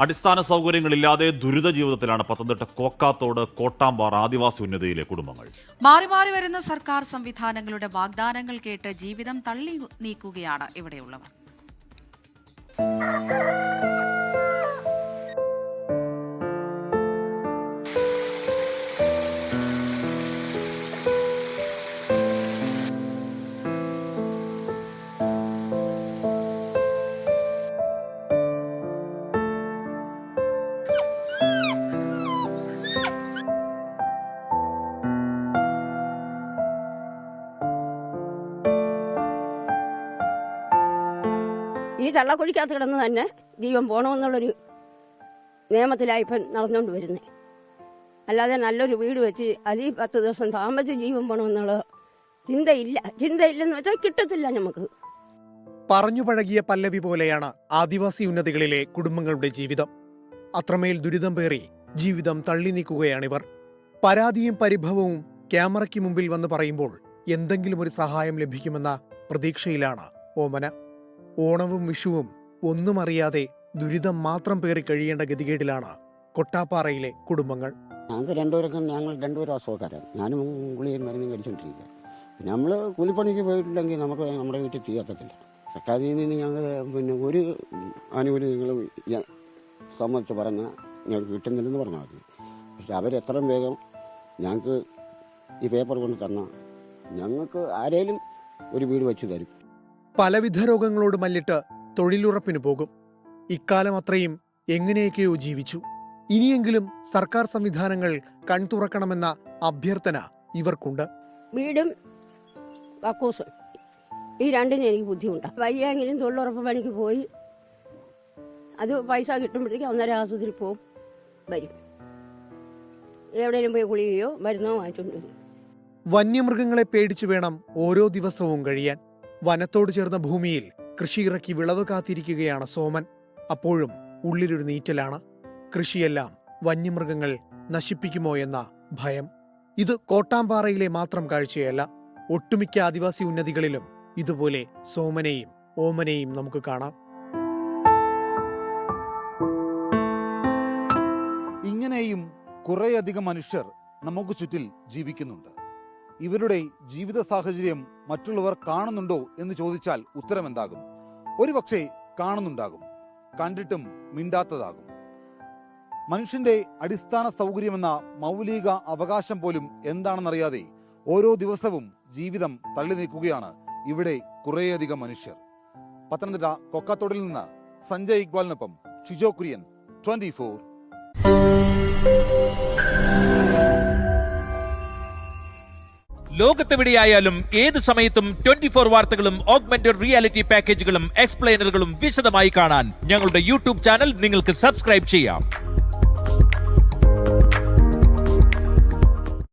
അടിസ്ഥാന സൗകര്യങ്ങളില്ലാതെ ദുരിത ജീവിതത്തിലാണ് പത്തനംതിട്ട കോക്കാത്തോട് കോട്ടാമ്പാറ ആദിവാസി ഉന്നതിയിലെ കുടുംബങ്ങൾ. മാറി മാറി വരുന്ന സർക്കാർ സംവിധാനങ്ങളുടെ വാഗ്ദാനങ്ങൾ കേട്ട് ജീവിതം തള്ളി നീക്കുകയാണ് ഇവിടെയുള്ളവർ. ഈ ചള്ളക്കുഴിക്കകത്ത് കിടന്ന് തന്നെ ജീവൻ പോകണമെന്നുള്ളൊരു നിയമത്തിലാണ് ഇപ്പം നടന്നുകൊണ്ട് വരുന്നത്. അല്ലാതെ നല്ലൊരു വീട് വെച്ച് അതിൽ 10 ദിവസം താമസിച്ച് ജീവൻ പോകണമെന്നുള്ള ചിന്തയില്ലെന്ന് വെച്ചാൽ കിട്ടത്തില്ല നമുക്ക്. പറഞ്ഞു പഴകിയ പല്ലവി പോലെയാണ് ആദിവാസി ഉന്നതികളിലെ കുടുംബങ്ങളുടെ ജീവിതം. അത്രമേൽ ദുരിതം പേറി ജീവിതം തള്ളി നീക്കുകയാണിവർ. പരാതിയും പരിഭവവും ക്യാമറയ്ക്ക് മുമ്പിൽ വന്ന് പറയുമ്പോൾ എന്തെങ്കിലും ഒരു സഹായം ലഭിക്കുമെന്ന പ്രതീക്ഷയിലാണ് ഓമന. ഓണവും വിഷുവും ഒന്നും അറിയാതെ ദുരിതം മാത്രം പേറി കഴിയേണ്ട ഗതികേടിലാണ് കൊട്ടാപ്പാറയിലെ കുടുംബങ്ങൾ. ഞങ്ങൾ രണ്ടുപേരും അസുഖക്കാരാണ്. ഞാനും ഗുളിയും മരുന്നും കഴിച്ചുകൊണ്ടിരിക്കുക. പിന്നെ നമ്മൾ കൂലിപ്പണിക്ക് പോയിട്ടില്ലെങ്കിൽ നമുക്ക് നമ്മുടെ വീട്ടിൽ തീ കത്തത്തില്ല. സർക്കാരിൽ നിന്ന് ഞങ്ങൾ ഒരു ആനുകൂല്യങ്ങളും സംബന്ധിച്ച് പറഞ്ഞാൽ ഞങ്ങൾക്ക് കിട്ടുന്നില്ലെന്ന് പറഞ്ഞാൽ മതി. പക്ഷെ അവരെത്രയും വേഗം ഞങ്ങൾക്ക് ഈ പേപ്പർ കൊണ്ട് തന്നാൽ ഞങ്ങൾക്ക് ആരേലും ഒരു വീട് വെച്ച് തരും. പലവിധ രോഗങ്ങളോട് മല്ലിട്ട് തൊഴിലുറപ്പിന് പോകും. ഇക്കാലം അത്രയും എങ്ങനെയൊക്കെയോ ജീവിച്ചു. ഇനിയെങ്കിലും സർക്കാർ സംവിധാനങ്ങൾ കൺതുറക്കണമെന്ന അഭ്യർത്ഥന ഇവർക്കുണ്ട്. വീടും കക്കൂസും ഈ രണ്ടിനും എനിക്ക് ബുദ്ധിമുട്ടാണ്. വയ്യെങ്കിലും തൊഴിലുറപ്പ് പണിക്ക് പോയി അത് പൈസ കിട്ടുമ്പോഴത്തേക്ക് 1.5 ആശുപത്രി പോകും, വരും. എവിടെയെങ്കിലും പോയി കുളിയോ മരുന്നോ വാങ്ങിച്ചുകൊണ്ട് വരും. വന്യമൃഗങ്ങളെ പേടിച്ചു വേണം ഓരോ ദിവസവും കഴിയാൻ. വനത്തോട് ചേർന്ന ഭൂമിയിൽ കൃഷിയിറക്കി വിളവ് കാത്തിരിക്കുകയാണ് സോമൻ. അപ്പോഴും ഉള്ളിലൊരു നീറ്റലാണ്. കൃഷിയെല്ലാം വന്യമൃഗങ്ങൾ നശിപ്പിക്കുമോ എന്ന ഭയം. ഇത് കോട്ടാമ്പാറയിലെ മാത്രം കാഴ്ചയല്ല. ഒട്ടുമിക്ക ആദിവാസി ഉന്നതികളിലും ഇതുപോലെ സോമനെയും ഓമനെയും നമുക്ക് കാണാം. ഇങ്ങനെയും കുറേയധികം മനുഷ്യർ നമുക്ക് ചുറ്റിൽ ജീവിക്കുന്നുണ്ട്. ഇവരുടെ ജീവിത സാഹചര്യം മറ്റുള്ളവർ കാണുന്നുണ്ടോ എന്ന് ചോദിച്ചാൽ ഉത്തരം എന്താകും? ഒരുപക്ഷെ കാണുന്നുണ്ടാകും, കണ്ടിട്ടും മിണ്ടാത്തതാകും. മനുഷ്യന്റെ അടിസ്ഥാന സൗകര്യമെന്ന മൗലിക അവകാശം പോലും എന്താണെന്നറിയാതെ ഓരോ ദിവസവും ജീവിതം തള്ളി നീക്കുകയാണ് ഇവിടെ കുറേയധികം മനുഷ്യർ. പത്തനംതിട്ട കൊക്കാത്തോടിൽ നിന്ന് സഞ്ജയ് ഇക്ബാലിനൊപ്പം ഷിജോ കുര്യൻ, 24. ലോകത്തെവിടെയായാലും ഏത് സമയത്തും 24 വാർത്തകളും ഓഗ്മെന്റഡ് റിയാലിറ്റി പാക്കേജുകളും എക്സ്പ്ലെയിനറുകളും വിശദമായി കാണാൻ ഞങ്ങളുടെ യൂട്യൂബ് ചാനൽ നിങ്ങൾക്ക് സബ്സ്ക്രൈബ് ചെയ്യാം.